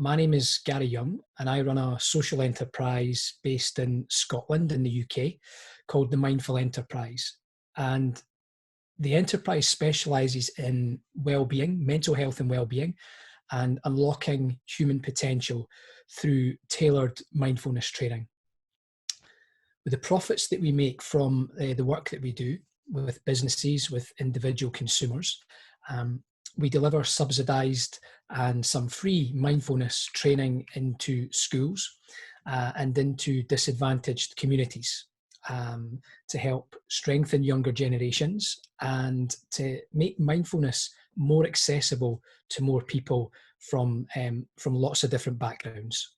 My name is Gary Young, and I run a social enterprise based in Scotland in the UK called the Mindful Enterprise. And the enterprise specialises in well-being, mental health and well-being, and unlocking human potential through tailored mindfulness training. With the profits that we make from the work that we do with businesses, with individual consumers, we deliver subsidised and some free mindfulness training into schools and into disadvantaged communities to help strengthen younger generations and to make mindfulness more accessible to more people from lots of different backgrounds.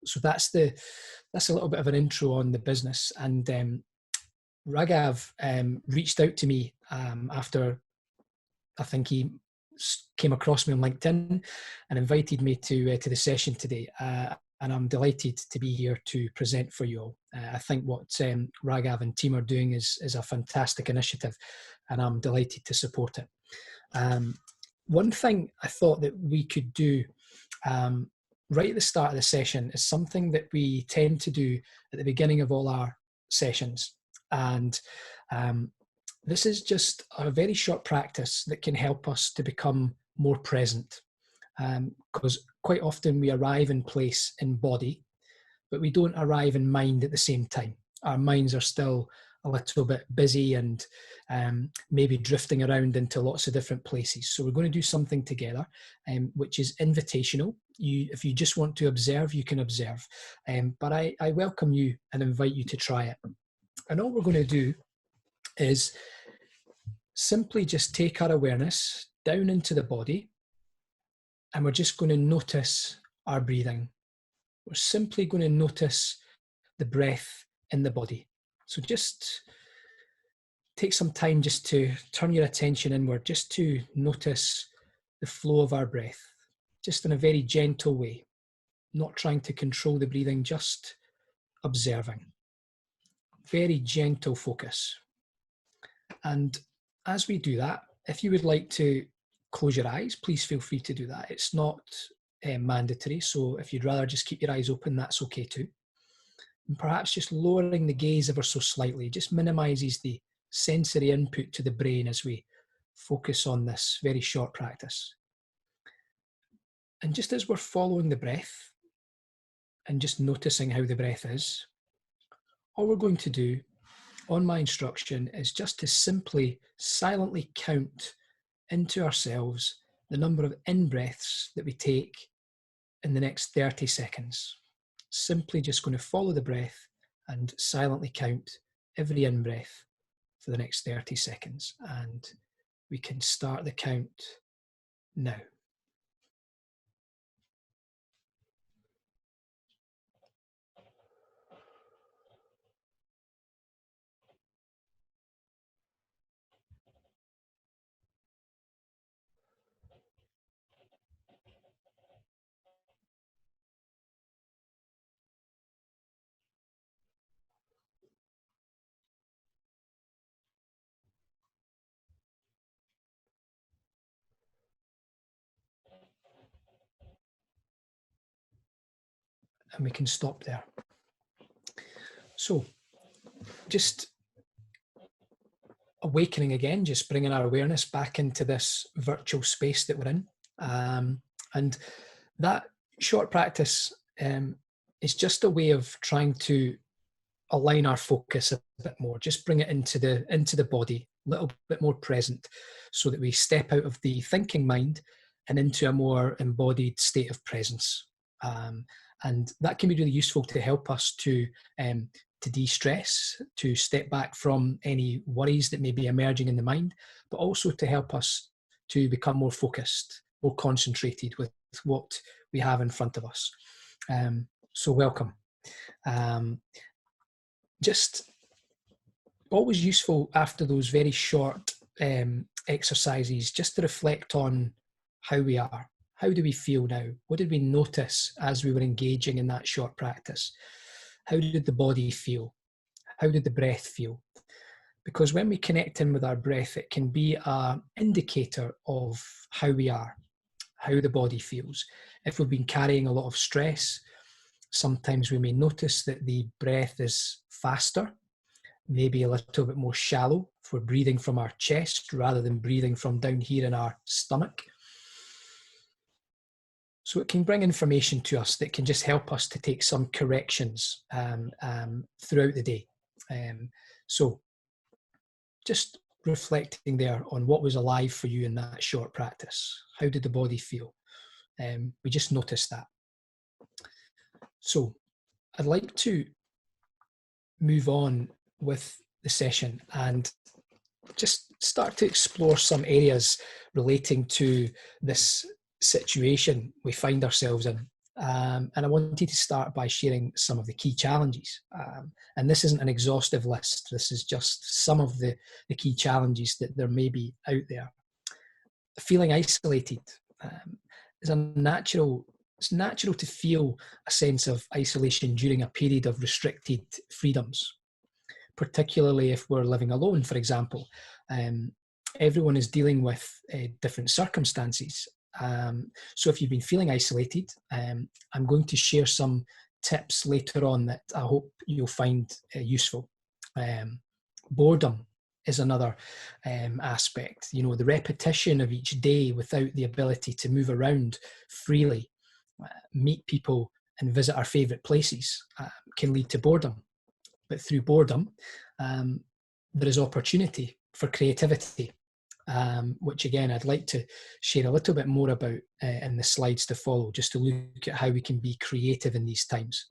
So that's a little bit of an intro on the business. And Raghav reached out to me after I think he came across me on LinkedIn and invited me to the session today. And I'm delighted to be here to present for you all. I think what Raghav and team are doing is a fantastic initiative, and I'm delighted to support it. One thing I thought that we could do right at the start of the session is something that we tend to do at the beginning of all our sessions. And this is just a very short practice that can help us to become more present. Because quite often we arrive in place in body, but we don't arrive in mind at the same time. Our minds are still a little bit busy and maybe drifting around into lots of different places. So we're going to do something together, which is invitational. If you just want to observe, you can observe. But I welcome you and invite you to try it. And all we're going to do is simply just take our awareness down into the body, and we're just going to notice our breathing. We're simply going to notice the breath in the body. So just take some time just to turn your attention inward, just to notice the flow of our breath, just in a very gentle way, not trying to control the breathing, just observing. Very gentle focus. And as we do that, if you would like to close your eyes, please feel free to do that. It's not mandatory, so if you'd rather just keep your eyes open, that's okay too. And perhaps just lowering the gaze ever so slightly just minimises the sensory input to the brain as we focus on this very short practice. And just as we're following the breath and just noticing how the breath is, all we're going to do on my instruction is just to simply silently count into ourselves the number of in-breaths that we take in the next 30 seconds. Simply just going to follow the breath and silently count every in-breath for the next 30 seconds. And we can start the count now. And we can stop there. So just awakening again, just bringing our awareness back into this virtual space that we're in. And that short practice is just a way of trying to align our focus a bit more, just bring it into the body, a little bit more present, so that we step out of the thinking mind and into a more embodied state of presence. And that can be really useful to help us to de-stress, to step back from any worries that may be emerging in the mind, but also to help us to become more focused, more concentrated with what we have in front of us. So welcome. Just always useful after those very short exercises, just to reflect on how we are. How do we feel now? What did we notice as we were engaging in that short practice? How did the body feel? How did the breath feel? Because when we connect in with our breath, it can be an indicator of how we are, how the body feels. If we've been carrying a lot of stress, sometimes we may notice that the breath is faster, maybe a little bit more shallow if we're breathing from our chest rather than breathing from down here in our stomach. So it can bring information to us that can just help us to take some corrections throughout the day. So just reflecting there on what was alive for you in that short practice. How did the body feel? We just noticed that. So I'd like to move on with the session and just start to explore some areas relating to this situation we find ourselves in. And I wanted to start by sharing some of the key challenges. And this isn't an exhaustive list. This is just some of the key challenges that there may be out there. Feeling isolated is a natural. It's natural to feel a sense of isolation during a period of restricted freedoms, particularly if we're living alone, for example. Everyone is dealing with different circumstances. So if you've been feeling isolated, I'm going to share some tips later on that I hope you'll find useful. Boredom is another aspect. You know, the repetition of each day without the ability to move around freely, meet people and visit our favourite places can lead to boredom. But through boredom, there is opportunity for creativity, which again, I'd like to share a little bit more about in the slides to follow, just to look at how we can be creative in these times.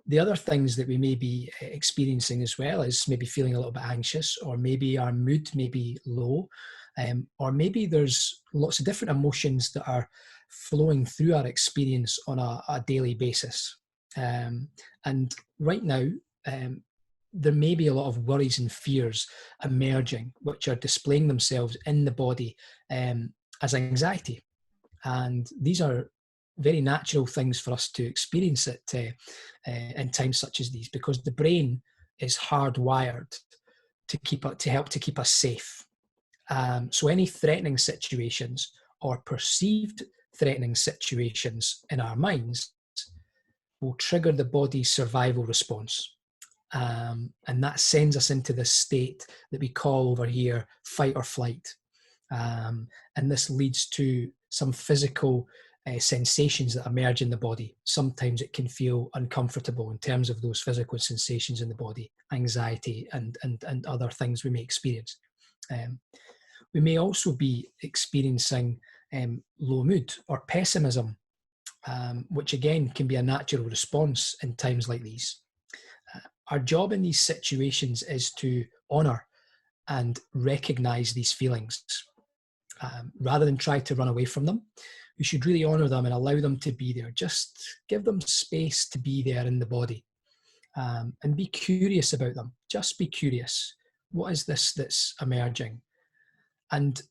The other things that we may be experiencing as well is maybe feeling a little bit anxious, or maybe our mood may be low, or maybe there's lots of different emotions that are flowing through our experience on a daily basis. And right now, there may be a lot of worries and fears emerging, which are displaying themselves in the body as anxiety. And these are very natural things for us to experience it in times such as these, because the brain is hardwired to help to keep us safe. So any threatening situations or perceived threatening situations in our minds will trigger the body's survival response. And that sends us into this state that we call over here fight or flight. And this leads to some physical sensations that emerge in the body. Sometimes it can feel uncomfortable in terms of those physical sensations in the body, anxiety and other things we may experience. We may also be experiencing low mood or pessimism, which again can be a natural response in times like these. Our job in these situations is to honour and recognise these feelings. Rather than try to run away from them, we should really honour them and allow them to be there. Just give them space to be there in the body, and be curious about them. Just be curious. What is this that's emerging? And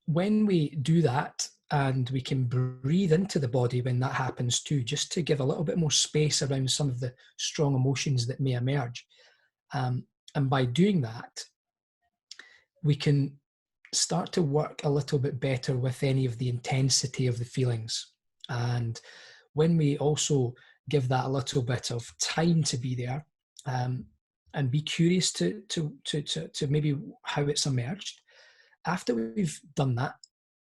when we do that, and we can breathe into the body when that happens too, just to give a little bit more space around some of the strong emotions that may emerge. And by doing that, we can start to work a little bit better with any of the intensity of the feelings. And when we also give that a little bit of time to be there, and be curious to maybe how it's emerged, after we've done that,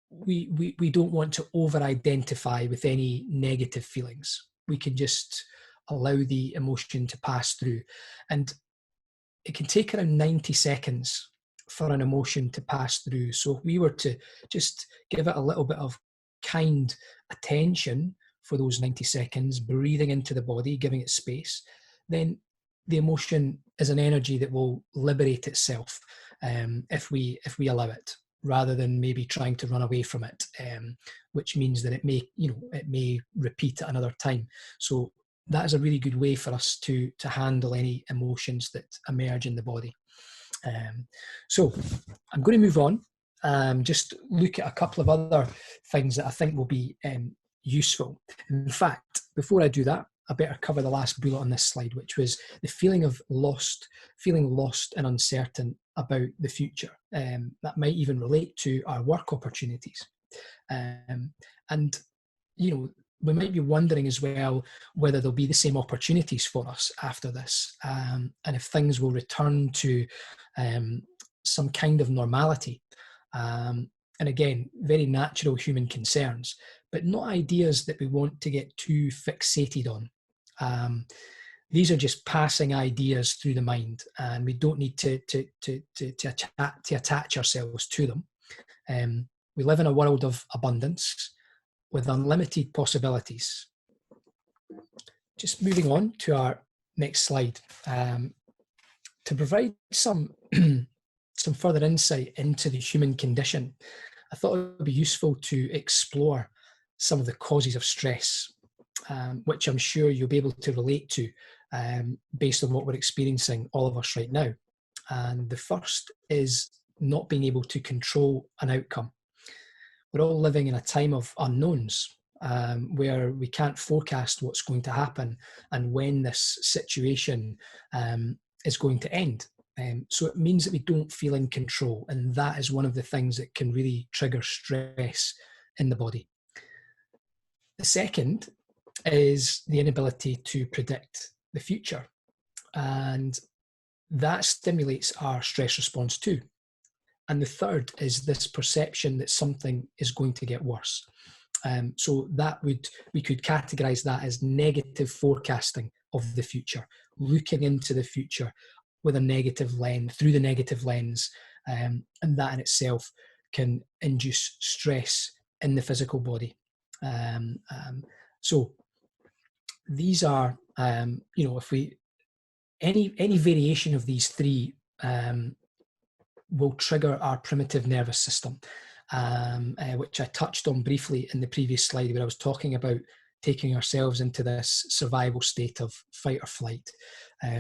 we don't want to over-identify with any negative feelings. We can just allow the emotion to pass through. And it can take around 90 seconds for an emotion to pass through. So if we were to just give it a little bit of kind attention for those 90 seconds, breathing into the body, giving it space, then the emotion is an energy that will liberate itself if we allow it, rather than maybe trying to run away from it, which means that it may repeat at another time. So that is a really good way for us to handle any emotions that emerge in the body. So I'm going to move on, just look at a couple of other things that I think will be useful. In fact, before I do that, I better cover the last bullet on this slide, which was the feeling lost and uncertain about the future. That might even relate to our work opportunities. And we might be wondering as well whether there'll be the same opportunities for us after this, and if things will return to some kind of normality. And again, very natural human concerns, but not ideas that we want to get too fixated on. These are just passing ideas through the mind, and we don't need to attach ourselves to them. We live in a world of abundance with unlimited possibilities. Just moving on to our next slide, to provide some some further insight into the human condition, I thought it would be useful to explore some of the causes of stress, which I'm sure you'll be able to relate to based on what we're experiencing, all of us right now. And the first is not being able to control an outcome. We're all living in a time of unknowns, where we can't forecast what's going to happen and when this situation is going to end. So it means that we don't feel in control, and that is one of the things that can really trigger stress in the body. The second is the inability to predict the future, and that stimulates our stress response too. And the third is this perception that something is going to get worse. So we could categorize that as negative forecasting of the future, looking into the future with a negative lens, through the negative lens, and that in itself can induce stress in the physical body. So these are, if we, any variation of these three will trigger our primitive nervous system, which I touched on briefly in the previous slide, where I was talking about taking ourselves into this survival state of fight or flight,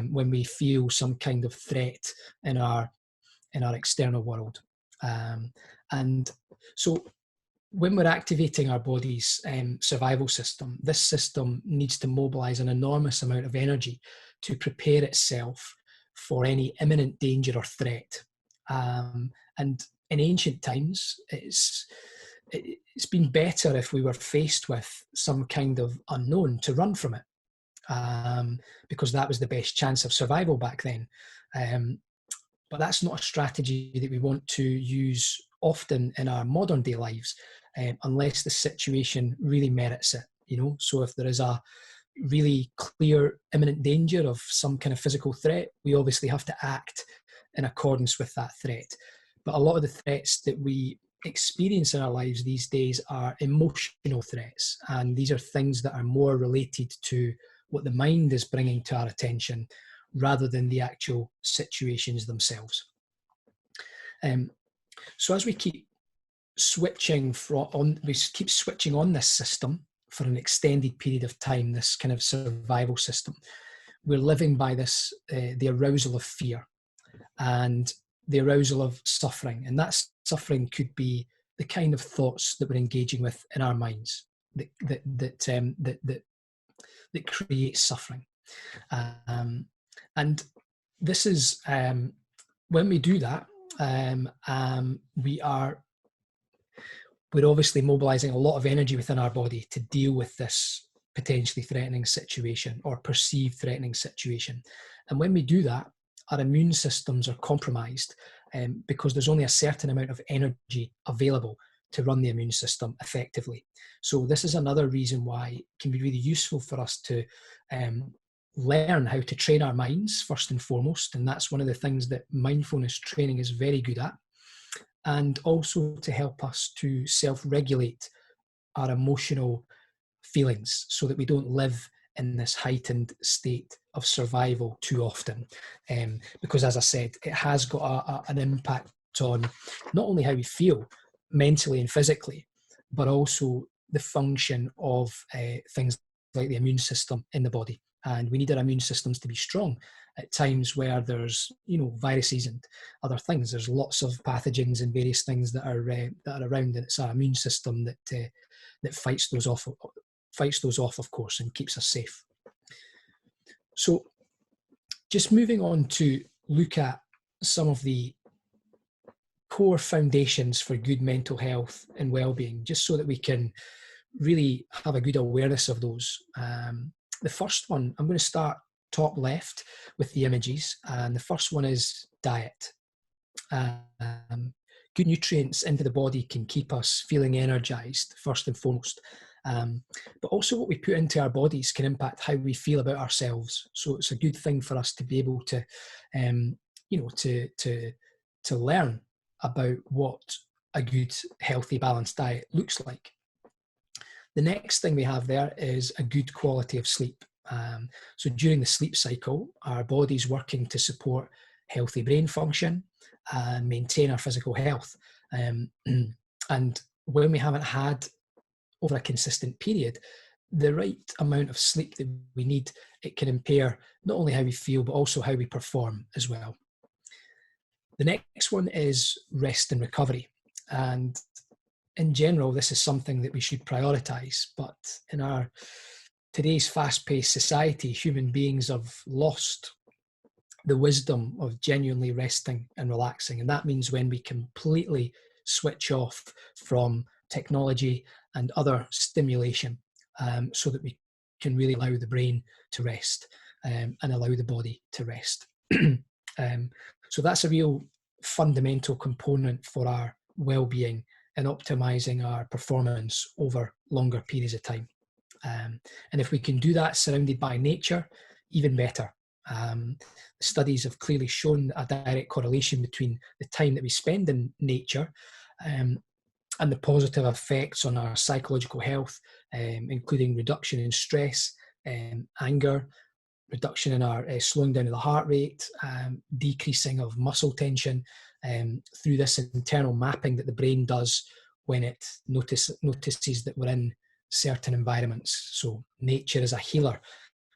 when we feel some kind of threat in our external world. And so when we're activating our body's survival system, this system needs to mobilize an enormous amount of energy to prepare itself for any imminent danger or threat. And in ancient times, it's been better if we were faced with some kind of unknown to run from it, because that was the best chance of survival back then. But that's not a strategy that we want to use often in our modern day lives, unless the situation really merits it. So if there is a really clear imminent danger of some kind of physical threat, we obviously have to act in accordance with that threat. But a lot of the threats that we experience in our lives these days are emotional threats, and these are things that are more related to what the mind is bringing to our attention rather than the actual situations themselves. So as we keep switching on this system for an extended period of time, this kind of survival system, we're living by this, the arousal of fear and the arousal of suffering. And that suffering could be the kind of thoughts that we're engaging with in our minds that create suffering. And this is, when we do that, we're obviously mobilizing a lot of energy within our body to deal with this potentially threatening situation or perceived threatening situation. And when we do that, our immune systems are compromised, because there's only a certain amount of energy available to run the immune system effectively. So this is another reason why it can be really useful for us to learn how to train our minds first and foremost. And that's one of the things that mindfulness training is very good at. And also to help us to self-regulate our emotional feelings so that we don't live in this heightened state of survival too often. Because as I said, it has got an impact on not only how we feel mentally and physically, but also the function of things like the immune system in the body. And we need our immune systems to be strong at times where there's, viruses and other things. There's lots of pathogens and various things that are around, and it's our immune system that fights those off, of course, and keeps us safe. So, just moving on to look at some of the core foundations for good mental health and well-being, just so that we can really have a good awareness of those. The first one, I'm going to start top left with the images, and the first one is diet. Good nutrients into the body can keep us feeling energized, first and foremost. But also what we put into our bodies can impact how we feel about ourselves. So it's a good thing for us to be able to, to learn about what a good, healthy, balanced diet looks like. The next thing we have there is a good quality of sleep. So during the sleep cycle, our body's working to support healthy brain function and maintain our physical health. And when we haven't had over a consistent period the right amount of sleep that we need, it can impair not only how we feel, but also how we perform as well. The next one is rest and recovery. And in general, this is something that we should prioritize. But in our today's fast-paced society, human beings have lost the wisdom of genuinely resting and relaxing. And that means when we completely switch off from technology and other stimulation, so that we can really allow the brain to rest, and allow the body to rest. So that's a real fundamental component for our well-being and optimizing our performance over longer periods of time. And if we can do that surrounded by nature, even better. Studies have clearly shown a direct correlation between the time that we spend in nature and the positive effects on our psychological health, including reduction in stress, anger, reduction in our slowing down of the heart rate, decreasing of muscle tension, through this internal mapping that the brain does when it notices that we're in certain environments. So nature is a healer,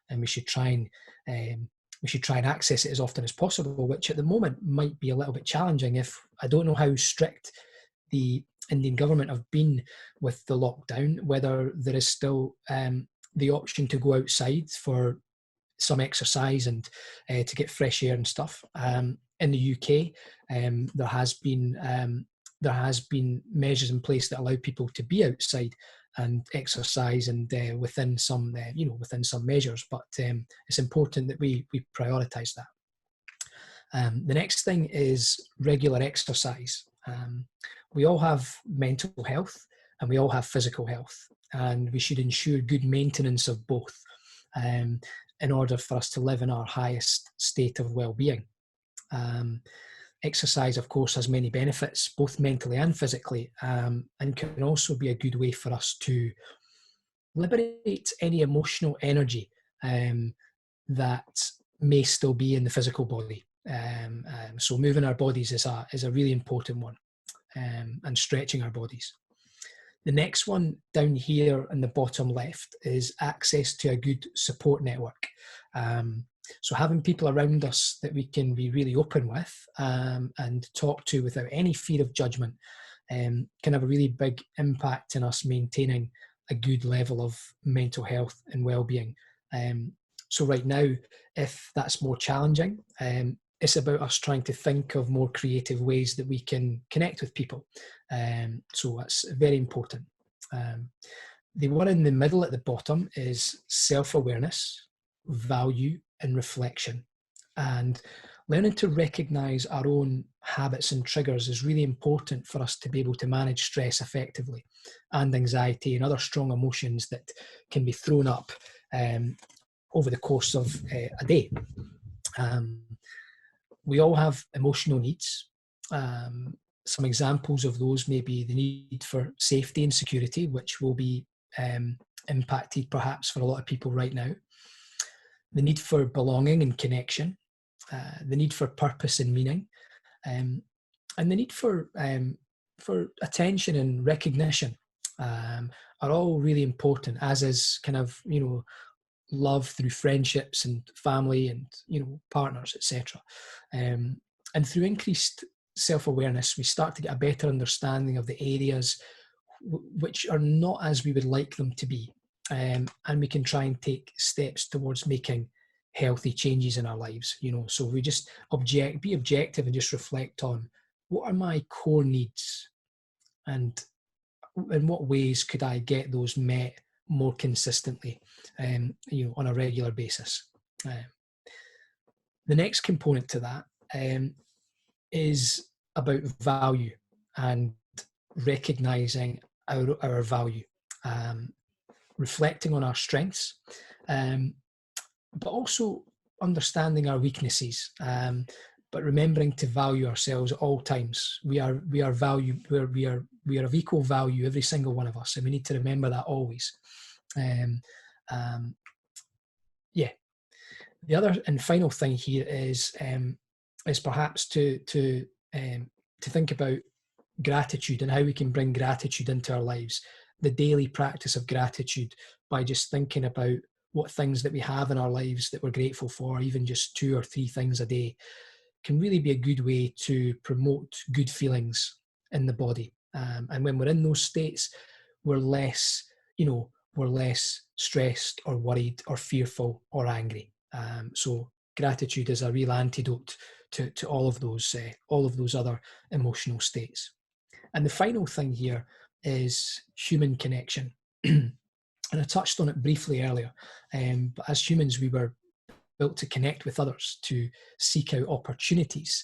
and we should try and access it as often as possible, which at the moment might be a little bit challenging. If I don't know how strict the Indian government have been with the lockdown, whether there is still the option to go outside for some exercise and to get fresh air and stuff. In the UK, there has been measures in place that allow people to be outside and exercise, and within some measures. But it's important that we prioritise that. The next thing is regular exercise. We all have mental health and we all have physical health, and we should ensure good maintenance of both, in order for us to live in our highest state of well-being. Exercise, of course, has many benefits, both mentally and physically, and can also be a good way for us to liberate any emotional energy that may still be in the physical body. So moving our bodies is a really important one, and stretching our bodies. The next one down here in the bottom left is access to a good support network. So having people around us that we can be really open with, and talk to without any fear of judgment, can have a really big impact in us maintaining a good level of mental health and well-being. So right now, if that's more challenging, it's about us trying to think of more creative ways that we can connect with people. So that's very important. The one in the middle at the bottom is self-awareness, value, and reflection. And learning to recognize our own habits and triggers is really important for us to be able to manage stress effectively, and anxiety and other strong emotions that can be thrown up over the course of a day. We all have emotional needs. Some examples of those may be the need for safety and security, which will be impacted perhaps for a lot of people right now. The need for belonging and connection, the need for purpose and meaning, and the need for attention and recognition, are all really important, as is kind of, love through friendships and family and, partners, etc. And through increased self-awareness, we start to get a better understanding of the areas which are not as we would like them to be. And we can try and take steps towards making healthy changes in our lives. So we just be objective and just reflect on, what are my core needs, and in what ways could I get those met more consistently, on a regular basis. The next component to that is about value and recognizing our value, reflecting on our strengths, but also understanding our weaknesses, but remembering to value ourselves at all times. We are of equal value, every single one of us, and we need to remember that always. Yeah. The other and final thing here is perhaps to think about gratitude and how we can bring gratitude into our lives. The daily practice of gratitude, by just thinking about what things that we have in our lives that we're grateful for, even just 2 or 3 things a day, can really be a good way to promote good feelings in the body. And when we're in those states, we're less stressed or worried or fearful or angry. So gratitude is a real antidote to all of those other emotional states. And the final thing here is human connection. And I touched on it briefly earlier, but as humans, we were built to connect with others, to seek out opportunities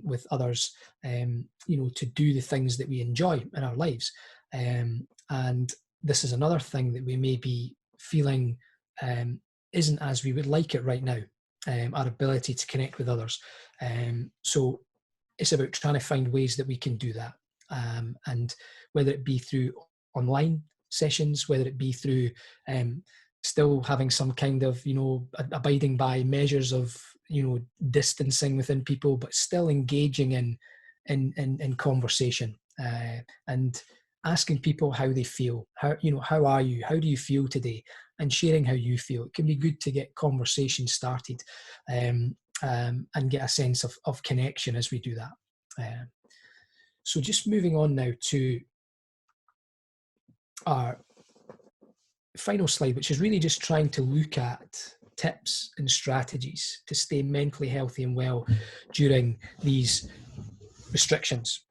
with others, to do the things that we enjoy in our lives. And this is another thing that we may be feeling isn't as we would like it right now, our ability to connect with others. So it's about trying to find ways that we can do that. And whether it be through online sessions, whether it be through still having some kind of, abiding by measures of, distancing within people, but still engaging in conversation, and asking people how they feel, how are you, how do you feel today, and sharing how you feel. It can be good to get conversation started, and get a sense of connection as we do that. So just moving on now to our final slide, which is really just trying to look at tips and strategies to stay mentally healthy and well during these restrictions.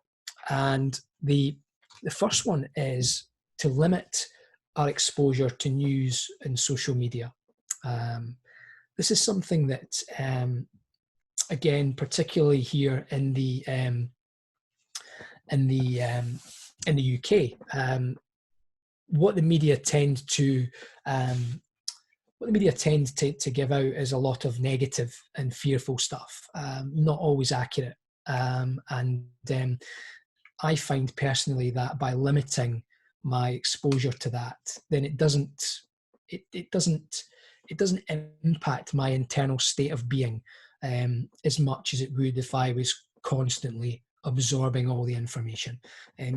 And the first one is to limit our exposure to news and social media. This is something that, again, particularly here in the UK, what the media tend to give out is a lot of negative and fearful stuff, not always accurate. And I find personally that by limiting my exposure to that, then it doesn't impact my internal state of being as much as it would if I was constantly absorbing all the information.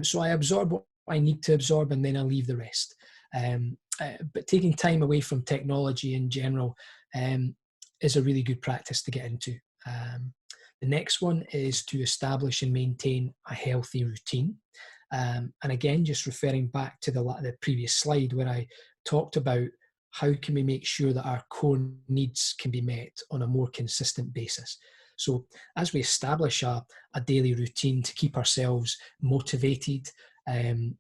So I absorb what I need to absorb, and then I leave the rest. But taking time away from technology in general is a really good practice to get into. The next one is to establish and maintain a healthy routine. And again, just referring back to the previous slide where I talked about how can we make sure that our core needs can be met on a more consistent basis. So as we establish a daily routine to keep ourselves motivated, to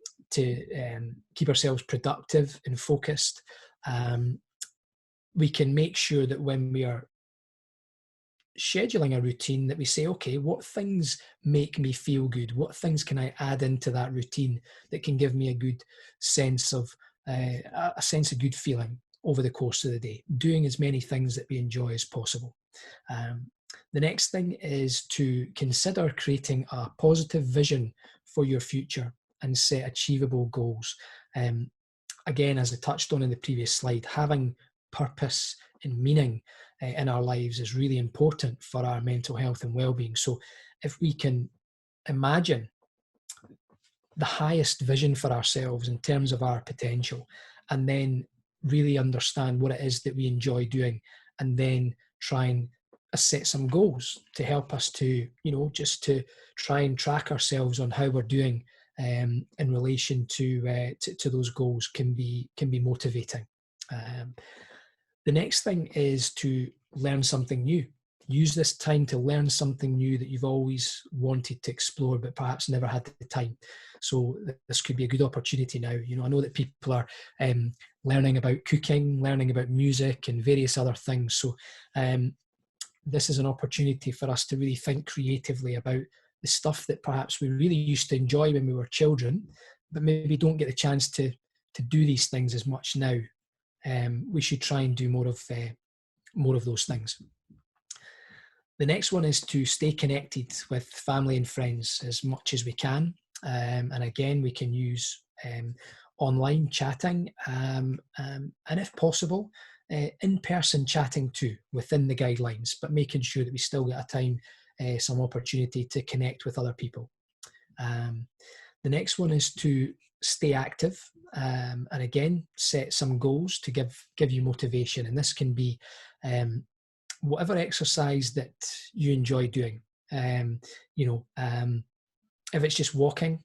keep ourselves productive and focused, we can make sure that when we are scheduling a routine that we say, okay, what things make me feel good? What things can I add into that routine that can give me a good sense of good feeling over the course of the day, doing as many things that we enjoy as possible. The next thing is to consider creating a positive vision for your future and set achievable goals. Again, as I touched on in the previous slide, having purpose and meaning in our lives is really important for our mental health and well-being. So if we can imagine the highest vision for ourselves in terms of our potential, and then really understand what it is that we enjoy doing, and then try and set some goals to help us to, just to try and track ourselves on how we're doing in relation to those goals can be motivating. The next thing is to learn something new. Use this time to learn something new that you've always wanted to explore, but perhaps never had the time. So this could be a good opportunity now. You know, I know that people are learning about cooking, learning about music and various other things. So this is an opportunity for us to really think creatively about the stuff that perhaps we really used to enjoy when we were children, but maybe don't get the chance to do these things as much now. We should try and do more of those things. The next one is to stay connected with family and friends as much as we can. And again, we can use online chatting and if possible, in-person chatting too, within the guidelines, but making sure that we still get a time, some opportunity to connect with other people. The next one is to stay active, and again, set some goals to give you motivation. And this can be whatever exercise that you enjoy doing. If it's just walking,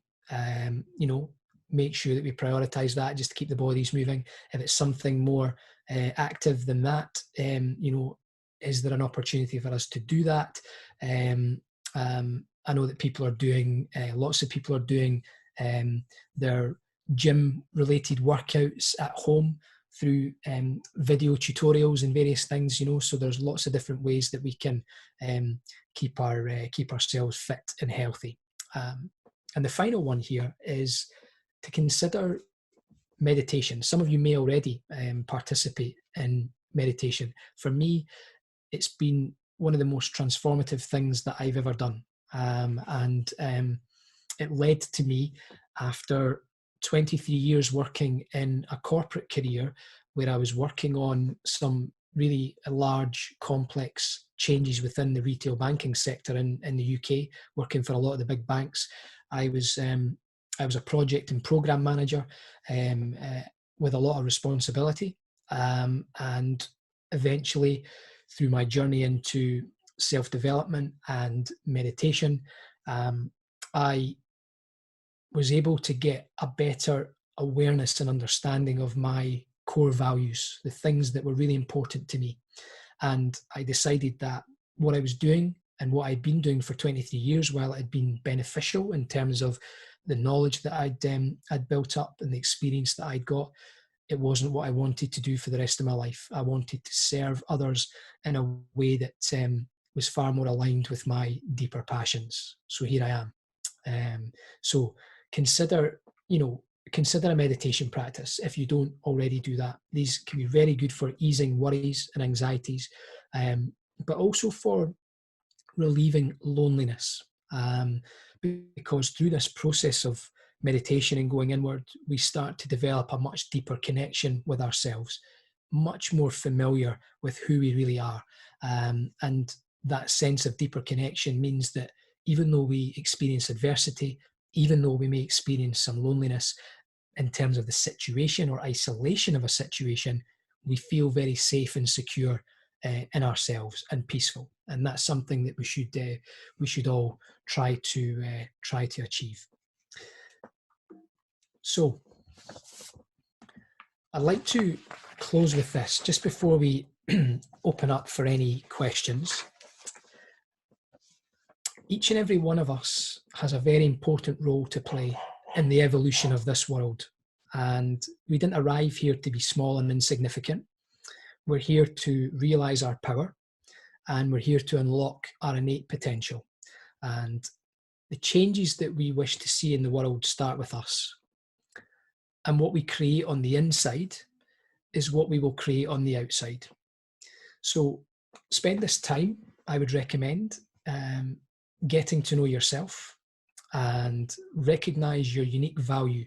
make sure that we prioritize that just to keep the bodies moving. If it's something more active than that, is there an opportunity for us to do that? I know that people are doing, lots of people are doing their gym related workouts at home through video tutorials and various things, so there's lots of different ways that we can keep ourselves fit and healthy. And the final one here is to consider meditation. Some of you may already participate in meditation. For me, it's been one of the most transformative things that I've ever done. And it led to me, after 23 years working in a corporate career where I was working on some really large, complex changes within the retail banking sector in the UK, working for a lot of the big banks. I was a project and program manager with a lot of responsibility. And eventually, through my journey into self-development and meditation, I was able to get a better awareness and understanding of my core values, the things that were really important to me. And I decided that what I was doing and what I'd been doing for 23 years, while it had been beneficial in terms of the knowledge that I'd built up and the experience that I'd got, it wasn't what I wanted to do for the rest of my life. I wanted to serve others in a way that was far more aligned with my deeper passions. So here I am. So consider a meditation practice if you don't already do that. These can be very good for easing worries and anxieties, but also for relieving loneliness. Because through this process of meditation and going inward, we start to develop a much deeper connection with ourselves, much more familiar with who we really are. And that sense of deeper connection means that even though we experience adversity, even though we may experience some loneliness in terms of the situation or isolation of a situation, we feel very safe and secure in ourselves and peaceful. And that's something that we should all try to achieve. So I'd like to close with this just before we open up for any questions. Each and every one of us has a very important role to play in the evolution of this world. And we didn't arrive here to be small and insignificant. We're here to realize our power, and we're here to unlock our innate potential. And the changes that we wish to see in the world start with us. And what we create on the inside is what we will create on the outside. So spend this time, I would recommend, getting to know yourself and recognize your unique value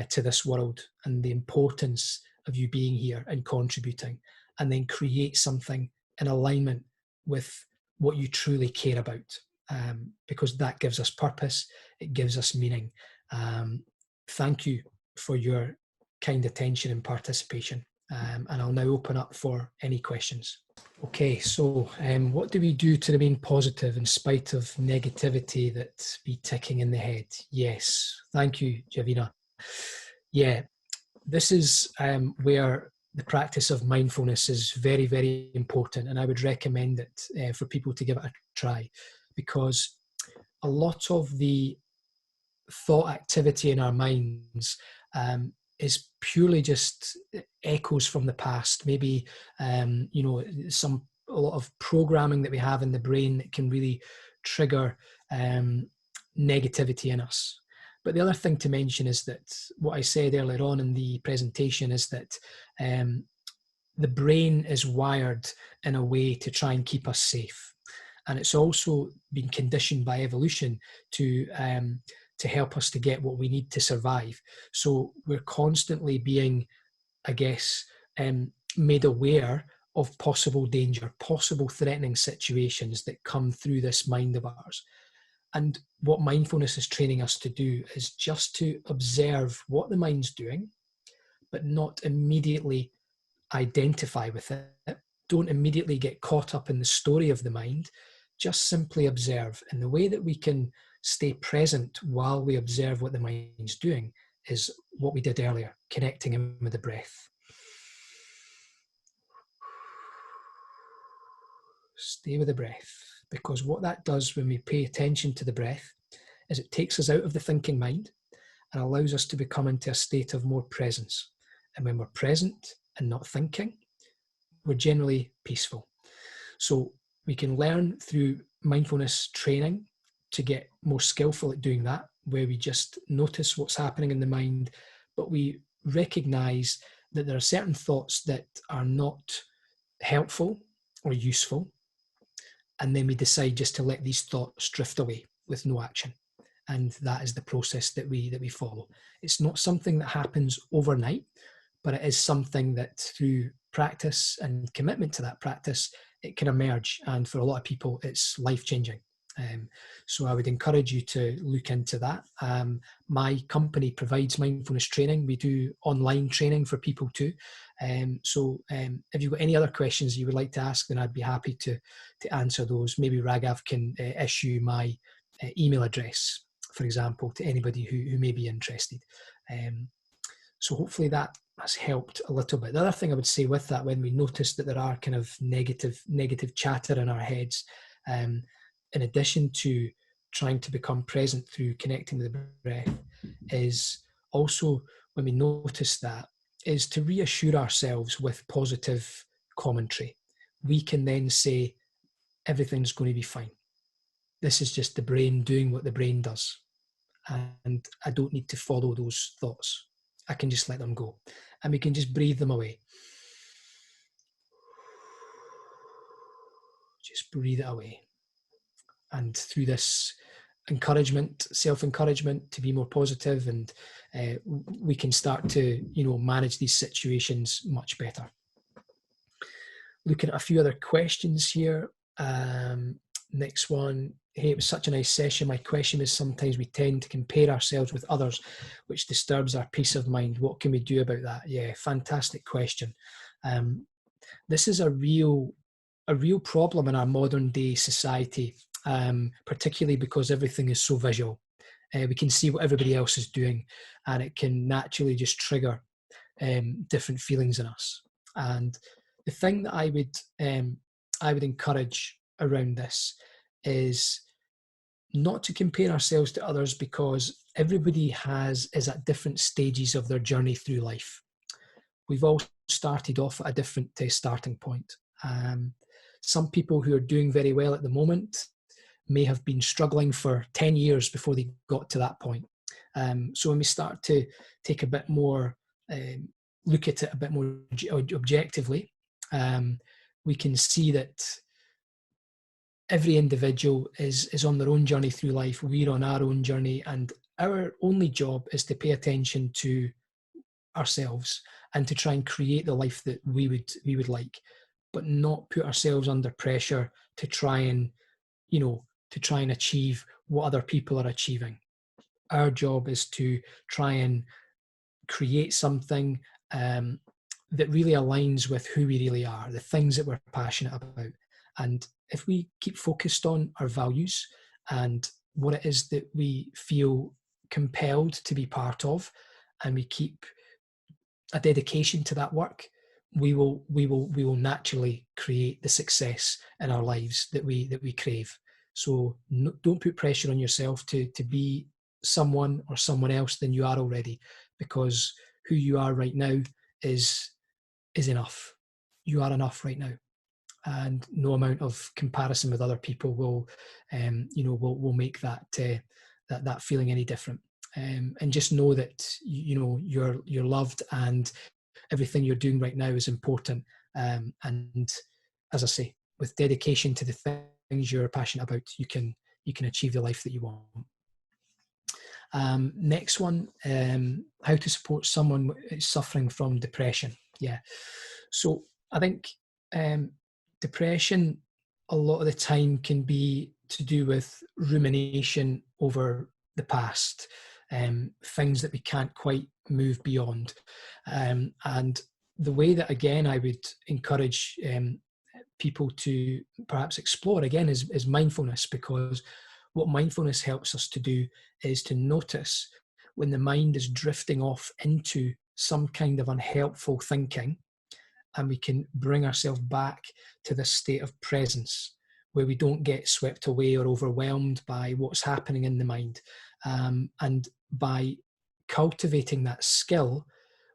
to this world and the importance of you being here and contributing, and then create something in alignment with what you truly care about, because that gives us purpose, it gives us meaning. Thank you for your kind attention and participation, and I'll now open up for any questions. Okay, so what do we do to remain positive in spite of negativity that be ticking in the head? Yes, thank you, Javina. Yeah, this is where the practice of mindfulness is very, very important, and I would recommend it for people to give it a try, because a lot of the thought activity in our minds is purely just echoes from the past. Maybe a lot of programming that we have in the brain that can really trigger negativity in us. But the other thing to mention is that what I said earlier on in the presentation is that the brain is wired in a way to try and keep us safe. And it's also been conditioned by evolution to help us to get what we need to survive. So we're constantly being, I guess, made aware of possible danger, possible threatening situations that come through this mind of ours. And what mindfulness is training us to do is just to observe what the mind's doing, but not immediately identify with it. Don't immediately get caught up in the story of the mind. Just simply observe. And the way that we can stay present while we observe what the mind's doing is what we did earlier, connecting in with the breath. Stay with the breath, because what that does when we pay attention to the breath is it takes us out of the thinking mind and allows us to become into a state of more presence. And when we're present and not thinking, we're generally peaceful. So we can learn through mindfulness training to get more skillful at doing that, where we just notice what's happening in the mind, but we recognize that there are certain thoughts that are not helpful or useful. And then we decide just to let these thoughts drift away with no action. And that is the process that we follow. It's not something that happens overnight, but it is something that through practice and commitment to that practice, it can emerge. And for a lot of people, it's life-changing. So I would encourage you to look into that. My company provides mindfulness training. We do online training for people too. So if you've got any other questions you would like to ask, then I'd be happy to answer those. Maybe Raghav can issue my email address, for example, to anybody who may be interested. So hopefully that has helped a little bit. The other thing I would say with that, when we notice that there are kind of negative chatter in our heads, in addition to trying to become present through connecting with the breath, is also, when we notice that, is to reassure ourselves with positive commentary. We can then say, everything's going to be fine. This is just the brain doing what the brain does. And I don't need to follow those thoughts. I can just let them go. And we can just breathe them away. Just breathe it away. And through this encouragement, self-encouragement to be more positive, and we can start to, manage these situations much better. Looking at a few other questions here. Next one. Hey, it was such a nice session. My question is, sometimes we tend to compare ourselves with others, which disturbs our peace of mind. What can we do about that? Yeah, fantastic question. This is a real problem in our modern day society, particularly because everything is so visual. We can see what everybody else is doing, and it can naturally just trigger different feelings in us. And the thing that I would encourage around this is not to compare ourselves to others, because everybody is at different stages of their journey through life. We've all started off at a different starting point. Some people who are doing very well at the moment may have been struggling for 10 years before they got to that point. So when we start to take a bit more, look at it a bit more objectively, we can see that every individual is on their own journey through life. We're on our own journey, and our only job is to pay attention to ourselves and to try and create the life that we would like, but not put ourselves under pressure to try and achieve what other people are achieving. Our job is to try and create something that really aligns with who we really are, the things that we're passionate about. And if we keep focused on our values and what it is that we feel compelled to be part of, and we keep a dedication to that work, we will naturally create the success in our lives that we crave. So no, don't put pressure on yourself to be someone or someone else than you are already, because who you are right now is enough. You are enough right now, and no amount of comparison with other people will make that feeling any different. And just know that you're loved, and everything you're doing right now is important. And as I say, with dedication to the things you're passionate about, you can achieve the life that you want. Next one, how to support someone suffering from depression. Yeah. So I think depression a lot of the time can be to do with rumination over the past, things that we can't quite move beyond. And the way that, again, I would encourage people to perhaps explore again is mindfulness, because what mindfulness helps us to do is to notice when the mind is drifting off into some kind of unhelpful thinking, and we can bring ourselves back to this state of presence where we don't get swept away or overwhelmed by what's happening in the mind. And by cultivating that skill,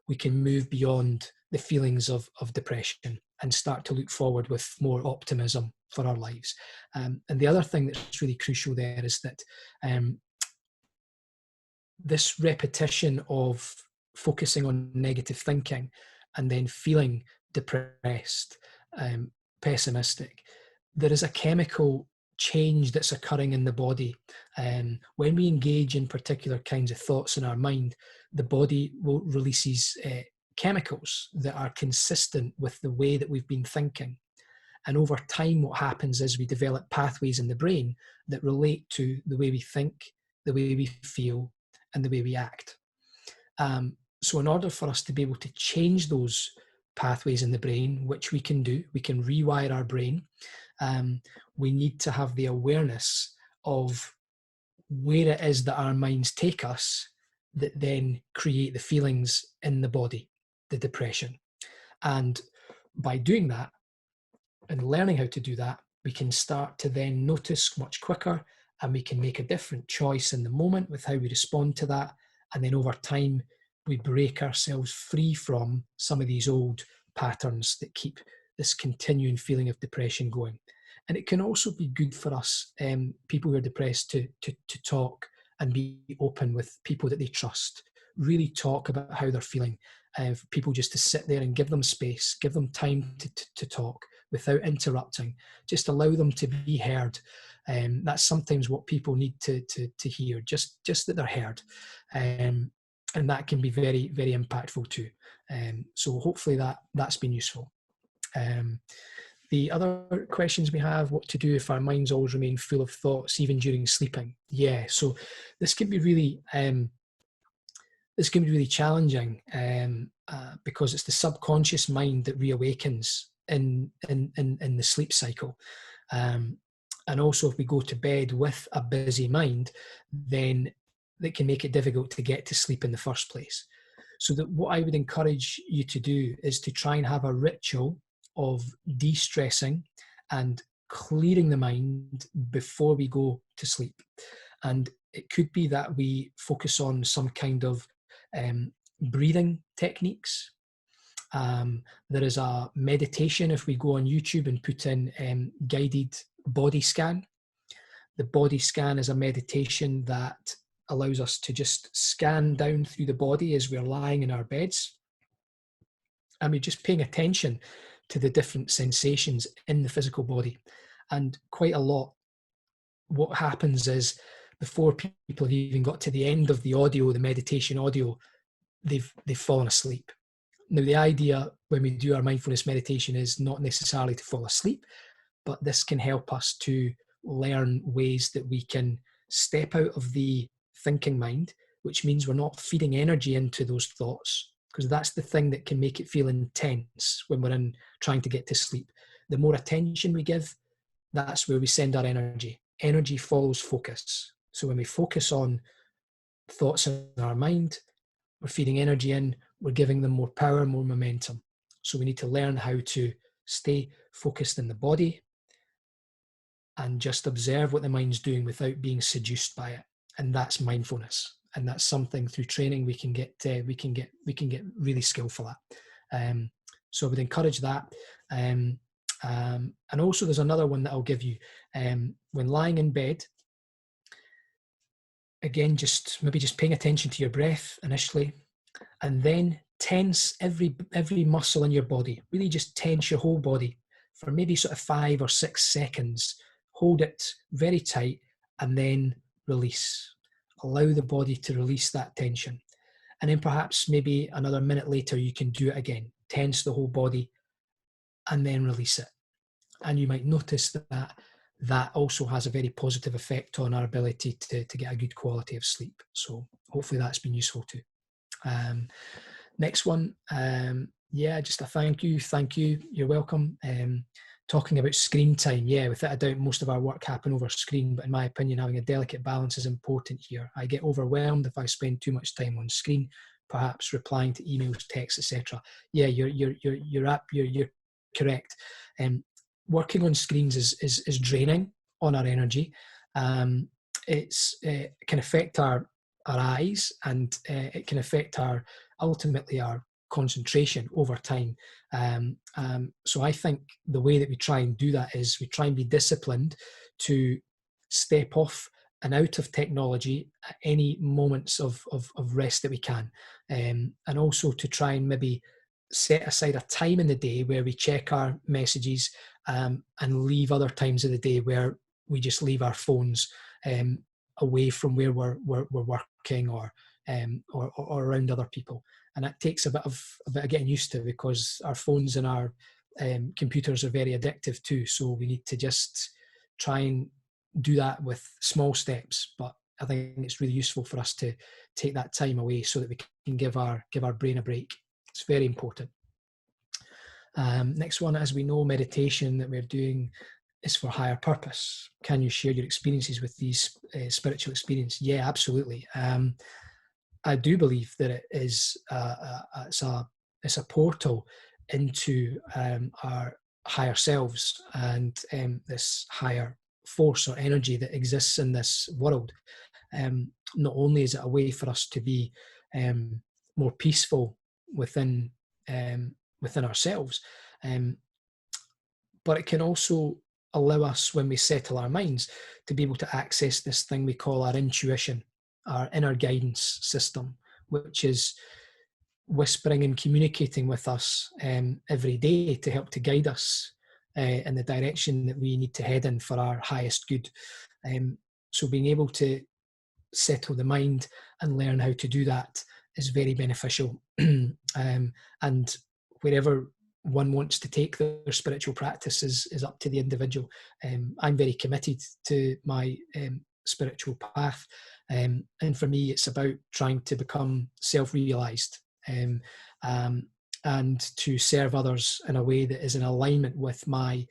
we can move beyond the feelings of depression and start to look forward with more optimism for our lives. And the other thing that's really crucial there is that this repetition of focusing on negative thinking and then feeling depressed, pessimistic, there is a chemical change that's occurring in the body. When we engage in particular kinds of thoughts in our mind, the body releases chemicals that are consistent with the way that we've been thinking. And over time, what happens is we develop pathways in the brain that relate to the way we think, the way we feel, and the way we act. So in order for us to be able to change those pathways in the brain, which we can do, we can rewire our brain, we need to have the awareness of where it is that our minds take us that then create the feelings in the body, the depression. And by doing that and learning how to do that, we can start to then notice much quicker, and we can make a different choice in the moment with how we respond to that. And then over time, we break ourselves free from some of these old patterns that keep this continuing feeling of depression going. And it can also be good for us, people who are depressed, to talk and be open with people that they trust. Really talk about how they're feeling. For people just to sit there and give them space, give them time to talk without interrupting. Just allow them to be heard. That's sometimes what people need to hear, just that they're heard. And that can be very, very impactful too. So hopefully that's been useful. The other questions we have: what to do if our minds always remain full of thoughts, even during sleeping? Yeah, so this can be really challenging, because it's the subconscious mind that reawakens in the sleep cycle. And also, if we go to bed with a busy mind, then that can make it difficult to get to sleep in the first place. So that what I would encourage you to do is to try and have a ritual of de-stressing and clearing the mind before we go to sleep. And it could be that we focus on some kind of breathing techniques. There is a meditation, if we go on YouTube and put in guided body scan. The body scan is a meditation that allows us to just scan down through the body as we're lying in our beds. And we're just paying attention to the different sensations in the physical body. And quite a lot, what happens is, before people have even got to the end of the audio, the meditation audio, they've fallen asleep. Now, the idea when we do our mindfulness meditation is not necessarily to fall asleep, but this can help us to learn ways that we can step out of the thinking mind, which means we're not feeding energy into those thoughts, because that's the thing that can make it feel intense when we're trying to get to sleep. The more attention we give, that's where we send our energy. Energy follows focus. So when we focus on thoughts in our mind, we're feeding energy in, we're giving them more power, more momentum. So we need to learn how to stay focused in the body and just observe what the mind's doing without being seduced by it. And that's mindfulness. And that's something through training we can get really skillful at. So I would encourage that. And also there's another one that I'll give you. When lying in bed, again, maybe just paying attention to your breath initially, and then tense every muscle in your body. Really just tense your whole body for maybe sort of 5 or 6 seconds. Hold it very tight and then release. Allow the body to release that tension. And then perhaps maybe another minute later, you can do it again. Tense the whole body and then release it. And you might notice that also has a very positive effect on our ability to get a good quality of sleep. So hopefully that's been useful too. Next one, just a thank you. You're welcome. Talking about screen time, without a doubt, most of our work happen over screen, but in my opinion, having a delicate balance is important here. I get overwhelmed if I spend too much time on screen, perhaps replying to emails, texts, etc. Yeah, you're correct. Working on screens is draining on our energy. It can affect our eyes, and it can affect ultimately our concentration over time. So I think the way that we try and do that is we try and be disciplined to step off and out of technology at any moments of rest that we can, and also to try and maybe set aside a time in the day where we check our messages, and leave other times of the day where we just leave our phones away from where we're working or around other people. And that takes a bit of getting used to, because our phones and our computers are very addictive too. So we need to just try and do that with small steps. But I think it's really useful for us to take that time away so that we can give our brain a break. It's very important. Next one, as we know, meditation that we're doing is for higher purpose. Can you share your experiences with these spiritual experiences? Yeah, absolutely. I do believe that it is it's a portal into our higher selves and this higher force or energy that exists in this world. Not only is it a way for us to be more peaceful within ourselves, but it can also allow us, when we settle our minds, to be able to access this thing we call our intuition, our inner guidance system, which is whispering and communicating with us every day to help to guide us in the direction that we need to head in for our highest good. So being able to settle the mind and learn how to do that is very beneficial. And wherever one wants to take their spiritual practice is up to the individual. I'm very committed to my spiritual path, and for me it's about trying to become self-realized, and to serve others in a way that is in alignment with my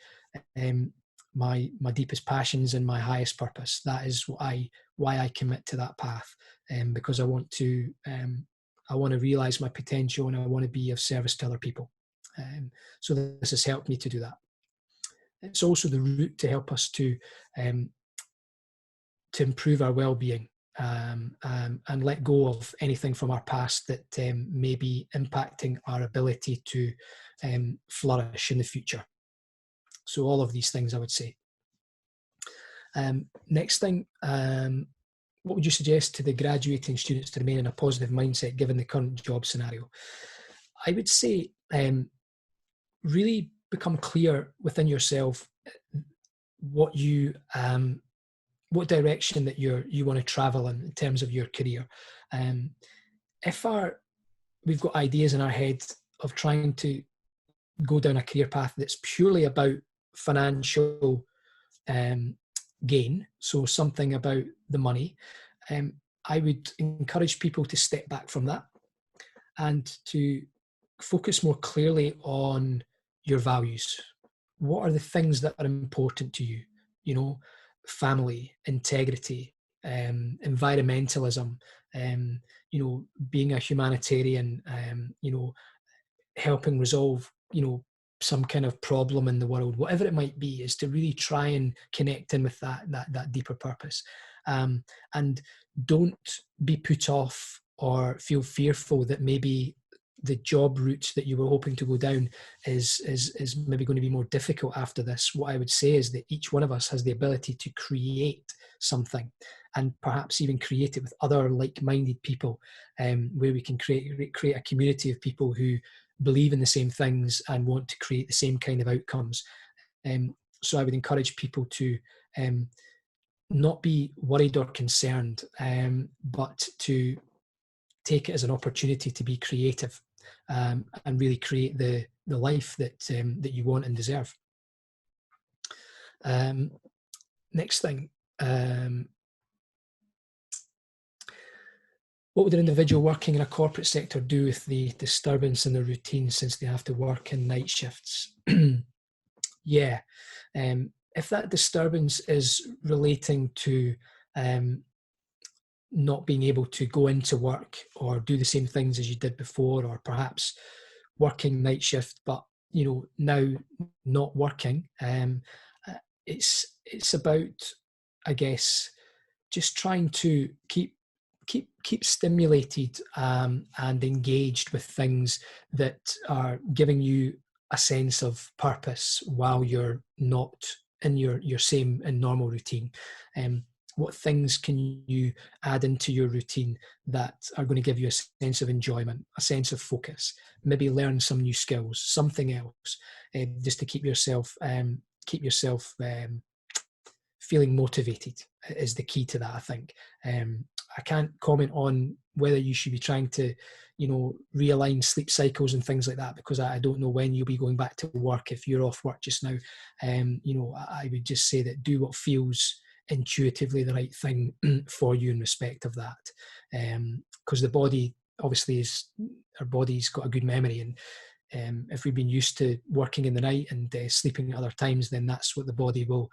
deepest passions and my highest purpose. That is why I commit to that path, because I want to realize my potential and I want to be of service to other people. So this has helped me to do that. It's also the route to help us to improve our well-being, and let go of anything from our past that may be impacting our ability to flourish in the future. So all of these things, I would say. Next thing, what would you suggest to the graduating students to remain in a positive mindset given the current job scenario? I would say really become clear within yourself what direction that you want to travel in terms of your career. If we've got ideas in our head of trying to go down a career path that's purely about financial gain, so something about the money, I would encourage people to step back from that and to focus more clearly on your values. What are the things that are important to you? You know, family, integrity, environmentalism, being a humanitarian, helping resolve some kind of problem in the world, whatever it might be, is to really try and connect in with that deeper purpose. And don't be put off or feel fearful that maybe the job route that you were hoping to go down is maybe going to be more difficult after this. What I would say is that each one of us has the ability to create something, and perhaps even create it with other like-minded people, where we can create a community of people who believe in the same things and want to create the same kind of outcomes. So I would encourage people to not be worried or concerned, but to take it as an opportunity to be creative, and really create the life that you want and deserve. Next thing. What would an individual working in a corporate sector do with the disturbance in their routine since they have to work in night shifts? Yeah. If that disturbance is relating to not being able to go into work or do the same things as you did before, or perhaps working night shift, but now not working, it's about, I guess, just trying to keep stimulated, and engaged with things that are giving you a sense of purpose while you're not in your same and normal routine. What things can you add into your routine that are going to give you a sense of enjoyment, a sense of focus? Maybe learn some new skills, something else, just to keep yourself feeling motivated is the key to that, I think. I can't comment on whether you should be trying to, realign sleep cycles and things like that, because I don't know when you'll be going back to work if you're off work just now. I would just say that do what feels intuitively the right thing for you in respect of that. Because the body obviously our body's got a good memory, and if we've been used to working in the night and sleeping at other times, then that's what the body will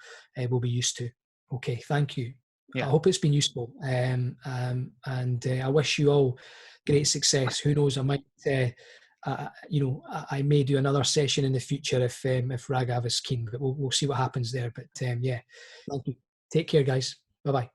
be used to. Okay, thank you. Yeah. I hope it's been useful, and I wish you all great success. Who knows? I might, I may do another session in the future if Raghav is keen, but we'll see what happens there. But yeah, thank you. Take care, guys. Bye bye.